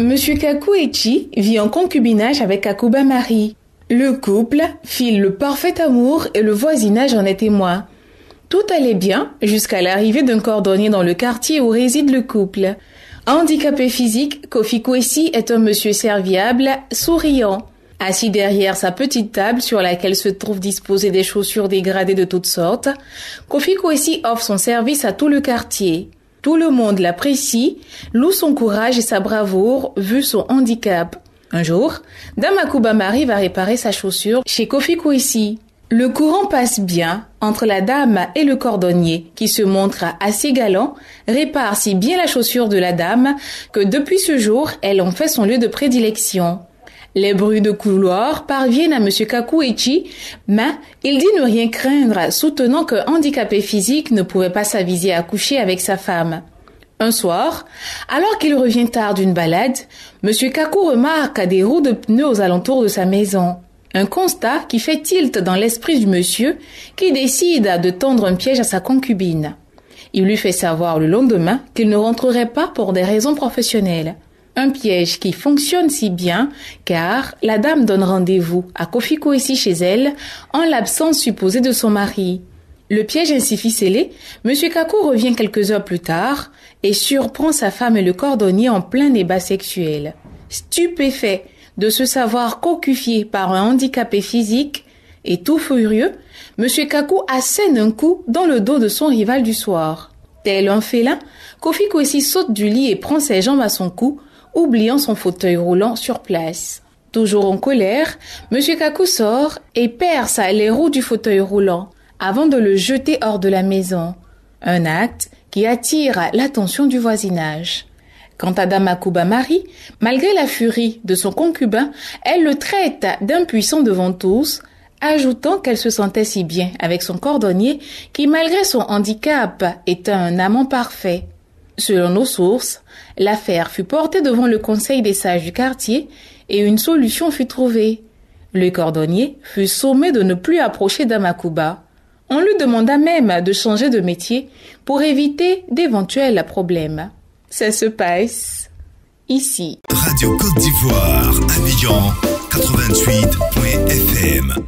Monsieur Kaku Echi vit en concubinage avec Akuba Marie. Le couple file le parfait amour et le voisinage en est témoin. Tout allait bien jusqu'à l'arrivée d'un cordonnier dans le quartier où réside le couple. Handicapé physique, Kofi Kwesi est un monsieur serviable, souriant. Assis derrière sa petite table sur laquelle se trouvent disposées des chaussures dégradées de toutes sortes, Kofi Kwesi offre son service à tout le quartier. Tout le monde l'apprécie, loue son courage et sa bravoure vu son handicap. Un jour, Dame Akuba Marie va réparer sa chaussure chez Kofi Kwesi. Le courant passe bien entre la dame et le cordonnier, qui se montre assez galant, répare si bien la chaussure de la dame que depuis ce jour, elle en fait son lieu de prédilection. Les bruits de couloir parviennent à Monsieur Kaku Echi, mais il dit ne rien craindre, soutenant qu'un handicapé physique ne pouvait pas s'aviser à coucher avec sa femme. Un soir, alors qu'il revient tard d'une balade, Monsieur Kaku remarque des roues de pneus aux alentours de sa maison. Un constat qui fait tilt dans l'esprit du monsieur, qui décide de tendre un piège à sa concubine. Il lui fait savoir le lendemain qu'il ne rentrerait pas pour des raisons professionnelles. Un piège qui fonctionne si bien car la dame donne rendez-vous à Kofi Kwesi chez elle en l'absence supposée de son mari. Le piège ainsi ficelé, Monsieur Kaku revient quelques heures plus tard et surprend sa femme et le cordonnier en plein débat sexuel. Stupéfait de se savoir cocufié par un handicapé physique et tout furieux, Monsieur Kaku assène un coup dans le dos de son rival du soir. Tel un félin, Kofi Kwesi saute du lit et prend ses jambes à son cou, oubliant son fauteuil roulant sur place. Toujours en colère, Monsieur Kaku sort et perce les roues du fauteuil roulant avant de le jeter hors de la maison. Un acte qui attire l'attention du voisinage. Quant à Dame Akuba Marie, malgré la furie de son concubin, elle le traite d'impuissant devant tous, ajoutant qu'elle se sentait si bien avec son cordonnier qui, malgré son handicap, était un amant parfait. Selon nos sources, l'affaire fut portée devant le conseil des sages du quartier et une solution fut trouvée. Le cordonnier fut sommé de ne plus approcher Dame Akuba. On lui demanda même de changer de métier pour éviter d'éventuels problèmes. Ça se passe ici. Radio Côte d'Ivoire, Abidjan 88.fm.